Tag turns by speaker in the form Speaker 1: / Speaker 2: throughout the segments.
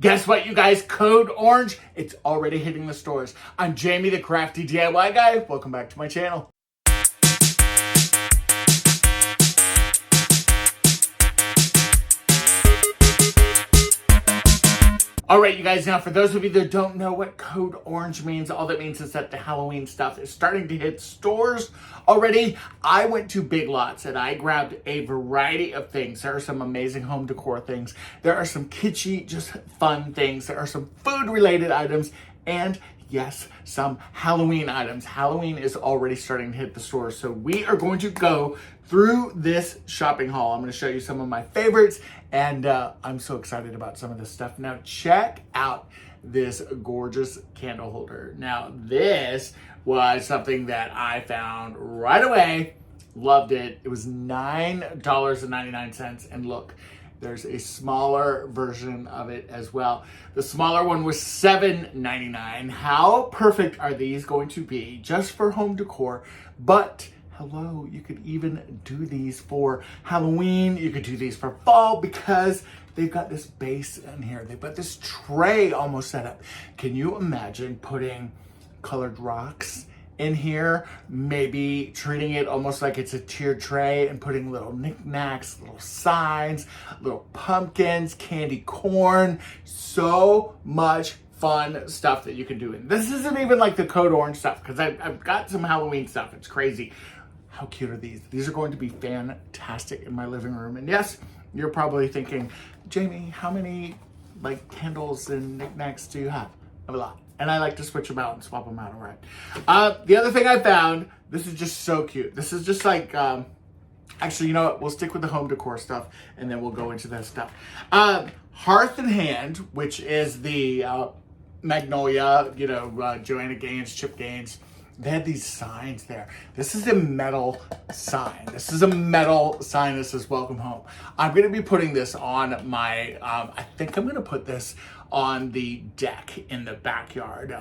Speaker 1: Guess what, you guys? Code Orange, it's already hitting the stores. I'm Jamie, the crafty DIY guy. Welcome back to my channel. All right, you guys, now for those of you that don't know what Code Orange means, all that means is that the Halloween stuff is starting to hit stores already. I went to Big Lots and I grabbed a variety of things. There are some amazing home decor things. There are some kitschy, just fun things. There are some food-related items, and yes, some Halloween items. Halloween is already starting to hit the stores, so we are going to go through this shopping haul. I'm going to show you some of my favorites, and I'm so excited about some of this stuff. Now, check out this gorgeous candle holder. Now, this was something that I found right away. Loved it. It was $9.99, and look, there's a smaller version of it as well. The smaller one was $7.99. How perfect are these going to be just for home decor? But hello, you could even do these for Halloween. You could do these for fall because they've got this base in here. They've got this tray almost set up. Can you imagine putting colored rocks in here, maybe treating it almost like it's a tiered tray and putting little knickknacks, little signs, little pumpkins, candy corn, so much fun stuff that you can do. And this isn't even like the Code Orange stuff, because I've got some Halloween stuff. It's crazy. How cute are these? These are going to be fantastic in my living room. And yes, you're probably thinking, Jamie, how many like candles and knickknacks do you have? I have a lot. And I like to switch them out and swap them out, all right. The other thing I found, this is just so cute. This is just like, actually, you know what? We'll stick with the home decor stuff, and then we'll go into that stuff. Hearth and Hand, which is the Magnolia, Joanna Gaines, Chip Gaines. They had these signs there. This is a metal sign. This says welcome home. I'm going to be putting this on my, I think I'm going to put this on the deck in the backyard.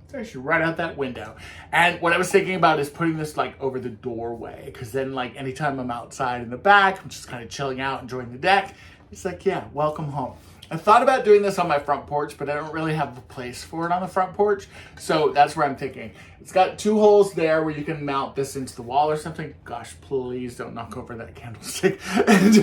Speaker 1: It's actually right out that window. And what I was thinking about is putting this like over the doorway, because then like anytime I'm outside in the back, I'm just kind of chilling out, enjoying the deck. It's like, yeah, welcome home. I thought about doing this on my front porch, but I don't really have the place for it on the front porch. So that's where I'm thinking. It's got two holes there where you can mount this into the wall or something. Gosh, please don't knock over that candlestick. And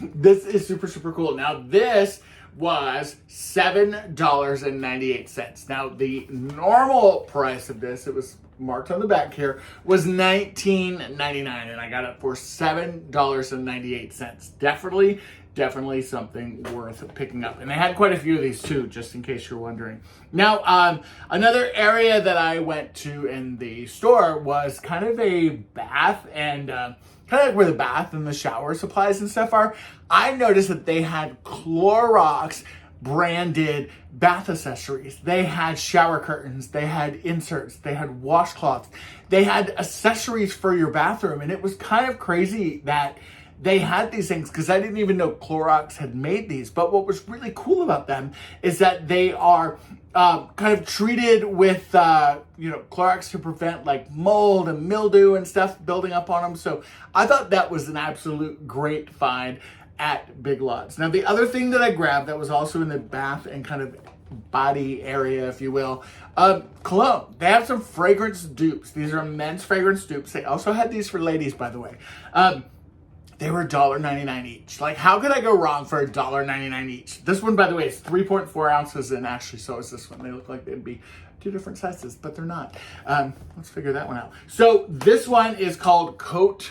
Speaker 1: this is super, super cool. Now this was $7.98. Now the normal price of this, it was marked on the back here, was $19.99, and I got it for $7.98. Definitely something worth picking up. And they had quite a few of these too, just in case you're wondering. Now, another area that I went to in the store was kind of a bath and kind of like where the bath and the shower supplies and stuff are. I noticed that they had Clorox branded bath accessories. They had shower curtains, they had inserts, they had washcloths, they had accessories for your bathroom. And it was kind of crazy that they had these things, because I didn't even know Clorox had made these. But what was really cool about them is that they are kind of treated with Clorox to prevent like mold and mildew and stuff building up on them. So I thought that was an absolute great find at Big Lots. Now the other thing that I grabbed that was also in the bath and kind of body area, if you will, cologne. They have some fragrance dupes. These are men's fragrance dupes. They also had these for ladies, by the way. They were $1.99 each. Like, how could I go wrong for $1.99 each? This one, by the way, is 3.4 ounces, and actually so is this one. They look like they'd be two different sizes, but they're not. Let's figure that one out. So this one is called Colt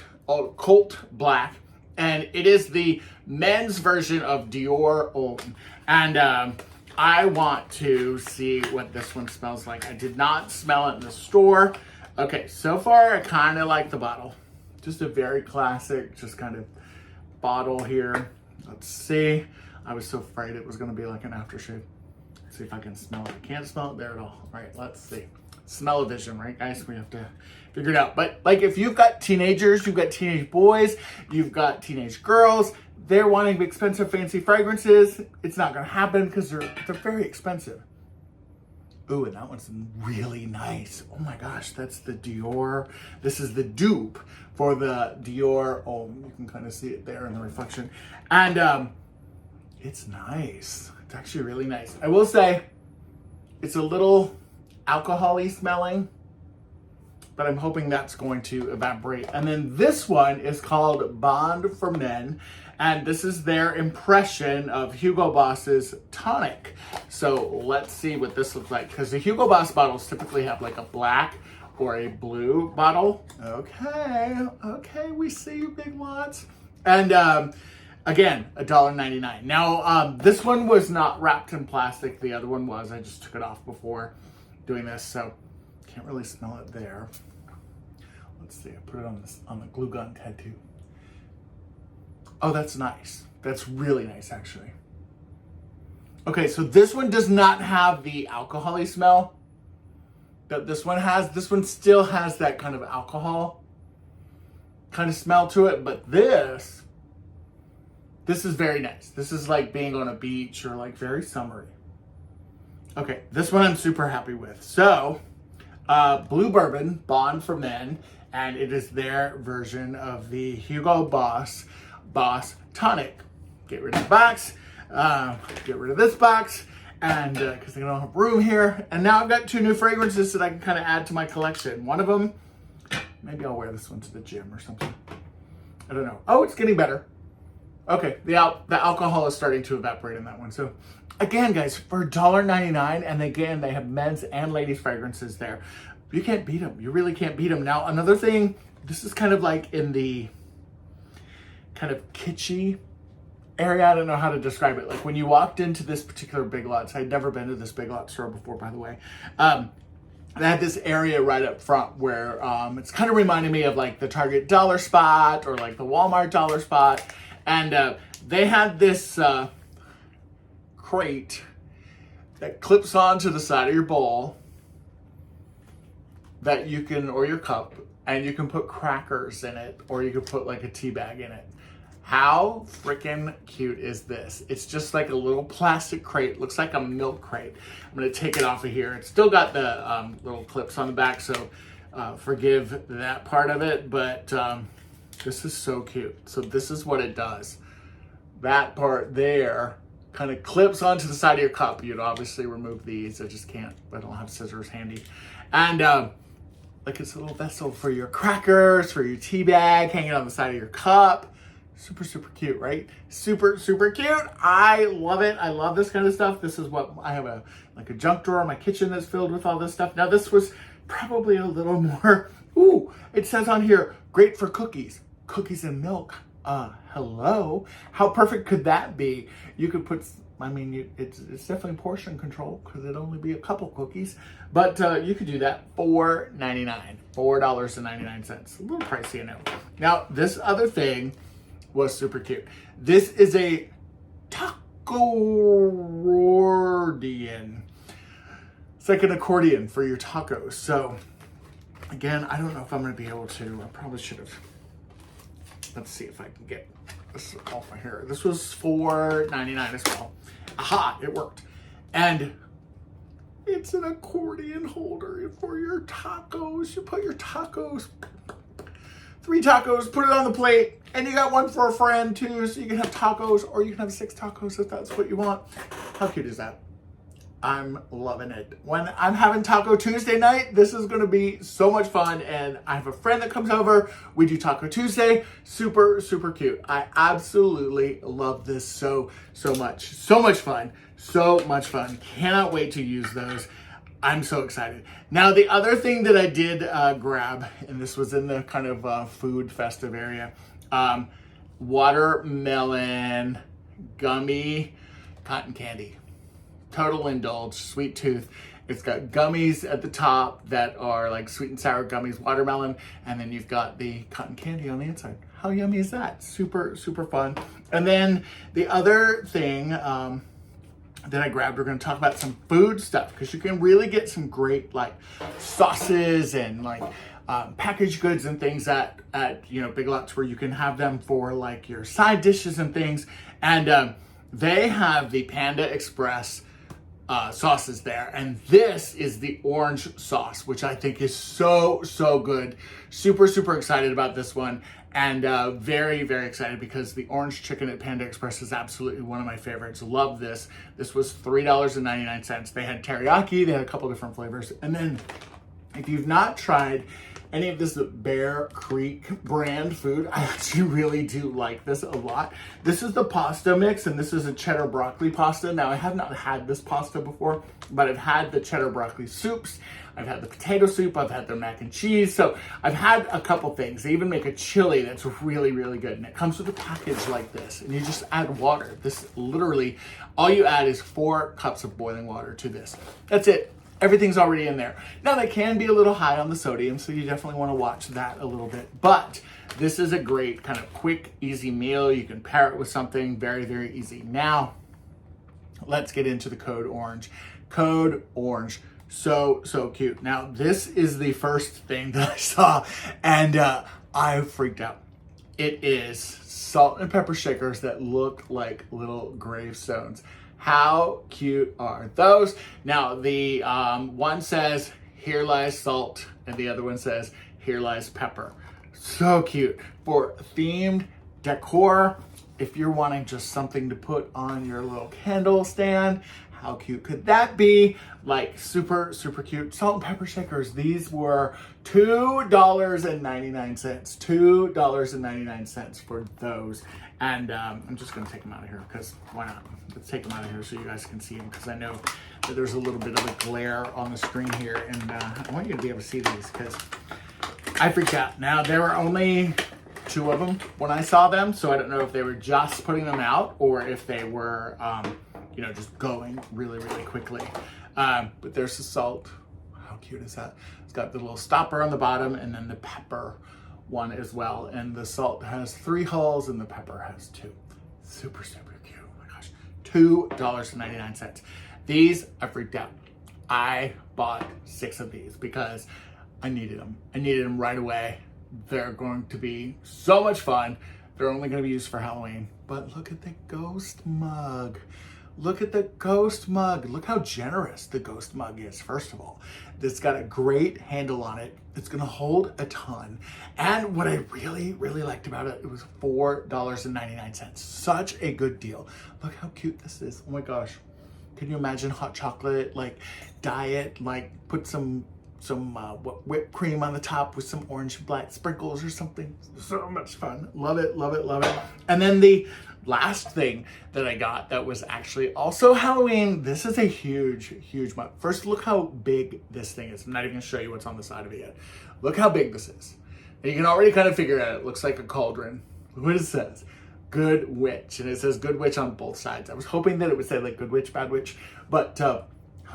Speaker 1: Black, and it is the men's version of Dior Homme. And I want to see what this one smells like. I did not smell it in the store. Okay, so far I kind of like the bottle. Just a very classic, just kind of bottle here. Let's see. I was so afraid it was going to be like an aftershave. Let's see if I can smell it. I can't smell it there at all. All right, let's see. Smell-o-vision, right, guys? We have to figure it out. But like, if you've got teenagers, you've got teenage boys, you've got teenage girls, they're wanting expensive, fancy fragrances. It's not going to happen because they're very expensive. Ooh, and that one's really nice. Oh my gosh, that's the Dior. This is the dupe for the Dior Homme. You can kind of see it there in the reflection. And it's nice. It's actually really nice. I will say it's a little alcohol-y smelling, but I'm hoping that's going to evaporate. And then this one is called Bond for Men, and this is their impression of Hugo Boss's tonic. So let's see what this looks like, because the Hugo Boss bottles typically have like a black or a blue bottle. Okay, we see you, Big Lots. And again, $1.99. Now, this one was not wrapped in plastic. The other one was. I just took it off before doing this, so can't really smell it there. Let's see, I put it on the glue gun tattoo. Oh, that's nice. That's really nice, actually. Okay, so this one does not have the alcohol-y smell that this one has. This one still has that kind of alcohol kind of smell to it, but this is very nice. This is like being on a beach or like very summery. Okay, this one I'm super happy with. So, Blue Bourbon, Bond for Men, and it is their version of the Hugo Boss Tonic. Get rid of the box, get rid of this box, and because I don't have room here. And now I've got 2 new fragrances that I can kind of add to my collection. One of them, maybe I'll wear this one to the gym or something. I don't know. Oh, it's getting better. Okay, the alcohol is starting to evaporate in that one. So again, guys, for $1.99, and again, they have men's and ladies fragrances there. You can't beat them. You really can't beat them. Now, another thing, this is kind of like in the kind of kitschy area. I don't know how to describe it. Like when you walked into this particular Big Lots, I'd never been to this Big Lots store before, by the way. They had this area right up front where it's kind of reminding me of like the Target dollar spot or like the Walmart dollar spot. And they had this crate that clips onto the side of your bowl that you can, or your cup, and you can put crackers in it, or you could put like a tea bag in it. How freaking cute is this? It's just like a little plastic crate. Looks like a milk crate. I'm gonna take it off of here. It's still got the little clips on the back, so forgive that part of it, but this is so cute. So this is what it does. That part there kind of clips onto the side of your cup. You'd obviously remove these. I just can't. I don't have scissors handy. And like it's a little vessel for your crackers, for your tea bag, hanging on the side of your cup. Super, super cute, right? Super, super cute. I love it. I love this kind of stuff. This is what I have a junk drawer in my kitchen that's filled with all this stuff. Now this was probably a little more, ooh, it says on here, great for cookies. Cookies and milk. Hello. How perfect could that be? You could put, I mean, it's definitely portion control because it'd only be a couple cookies, but you could do that. $4.99. $4.99. A little pricey, I know. Now, this other thing was super cute. This is a taco-accordion. It's like an accordion for your tacos. So, again, I don't know if I'm going to be able to. I probably should have. Let's see if I can get this off my hair. This was $4.99 as well. Aha, it worked. And it's an accordion holder for your tacos. You put your tacos, 3 tacos, put it on the plate, and you got one for a friend too, so you can have tacos, or you can have 6 tacos if that's what you want. How cute is that? I'm loving it. When I'm having Taco Tuesday night, this is going to be so much fun. And I have a friend that comes over. We do Taco Tuesday. Super, super cute. I absolutely love this so much. So much fun. So much fun. Cannot wait to use those. I'm so excited. Now, the other thing that I did grab, and this was in the kind of food festive area, watermelon gummy cotton candy. Total indulge, sweet tooth. It's got gummies at the top that are like sweet and sour gummies, watermelon, and then you've got the cotton candy on the inside. How yummy is that? Super, super fun. And then the other thing that I grabbed, we're going to talk about some food stuff because you can really get some great like sauces and like packaged goods and things at Big Lots where you can have them for like your side dishes and things. And they have the Panda Express sauces there. And this is the orange sauce, which I think is so, so good. Super, super excited about this one. And very, very excited because the orange chicken at Panda Express is absolutely one of my favorites. Love this. This was $3.99. They had teriyaki, they had a couple different flavors. And then if you've not tried any of this Bear Creek brand food, I actually really do like this a lot. This is the pasta mix, and this is a cheddar broccoli pasta. Now, I have not had this pasta before, but I've had the cheddar broccoli soups. I've had the potato soup. I've had their mac and cheese. So I've had a couple things. They even make a chili that's really, really good. And it comes with a package like this. And you just add water. This literally, all you add is 4 cups of boiling water to this. That's it. Everything's already in there. Now, they can be a little high on the sodium, so you definitely want to watch that a little bit. But this is a great kind of quick, easy meal. You can pair it with something very, very easy. Now, let's get into the Code Orange. Code Orange. So, so cute. Now, this is the first thing that I saw, and I freaked out. It is salt and pepper shakers that look like little gravestones. How cute are those? Now, the one says, "Here lies salt," and the other one says, "Here lies pepper." So cute. For themed decor, if you're wanting just something to put on your little candle stand, how cute could that be? Like, super, super cute. Salt and pepper shakers. These were $2.99. $2.99 for those. And I'm just going to take them out of here because why not? Let's take them out of here so you guys can see them, because I know that there's a little bit of a glare on the screen here. And I want you to be able to see these because I freaked out. Now, there were only 2 of them when I saw them, so I don't know if they were just putting them out or if they were, you know, just going really, really quickly. But there's the salt. How cute is that? It's got the little stopper on the bottom and then the pepper one as well. And the salt has 3 hulls and the pepper has 2. Super, super cute. Oh my gosh. $2.99. These, I freaked out. I bought 6 of these because I needed them. I needed them right away. They're going to be so much fun. They're only going to be used for Halloween. But look at the ghost mug. Look at the ghost mug. Look how generous the ghost mug is, first of all. It's got a great handle on it. It's gonna hold a ton. And what I really, really liked about it, it was $4.99. Such a good deal. Look how cute this is. Oh my gosh. Can you imagine hot chocolate, like diet, like put some whipped cream on the top with some orange and black sprinkles or something. So much fun. Love it, love it, love it. And then the last thing that I got that was actually also Halloween. This is a huge, huge mug. First, look how big this thing is. I'm not even gonna show you what's on the side of it yet. Look how big this is. And you can already kind of figure it out. It looks like a cauldron. Look what it says. Good Witch. And it says Good Witch on both sides. I was hoping that it would say like Good Witch, Bad Witch. But how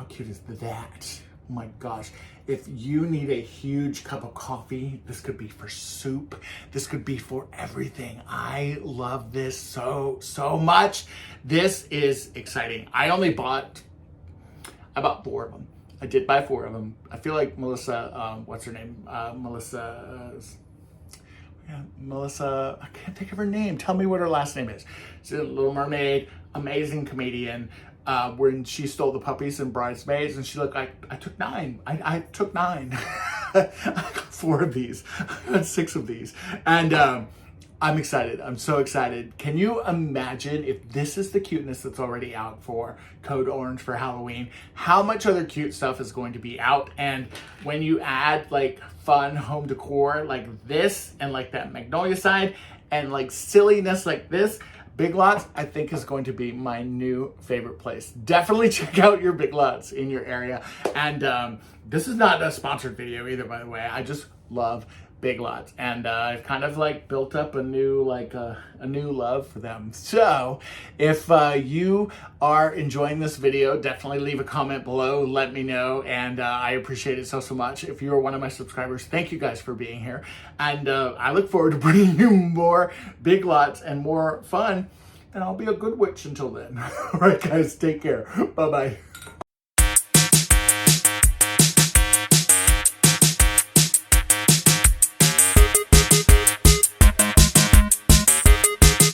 Speaker 1: cute is that? Oh my gosh. If you need a huge cup of coffee, this could be for soup. This could be for everything. I love this so, so much. This is exciting. I bought 4 of them. I did buy 4 of them. I feel like Melissa, what's her name? Melissa, I can't think of her name. Tell me what her last name is. She's a Little Mermaid, amazing comedian. When she stole the puppies in Bridesmaids, and she looked like, I took 9. I took 9. I got 4 of these. I got 6 of these. And I'm excited. I'm so excited. Can you imagine if this is the cuteness that's already out for Code Orange for Halloween, how much other cute stuff is going to be out? And when you add like fun home decor like this and like that Magnolia side and like silliness like this, Big Lots, I think, is going to be my new favorite place. Definitely check out your Big Lots in your area. And this is not a sponsored video either, by the way. I just love Big Lots, and I've kind of like built up a new love for them. So if you are enjoying this video, definitely leave a comment below, let me know, and I appreciate it so much. If you are one of my subscribers, thank you guys for being here, and I look forward to bringing you more Big Lots and more fun, and I'll be a good witch until then. All right guys, take care. Bye bye.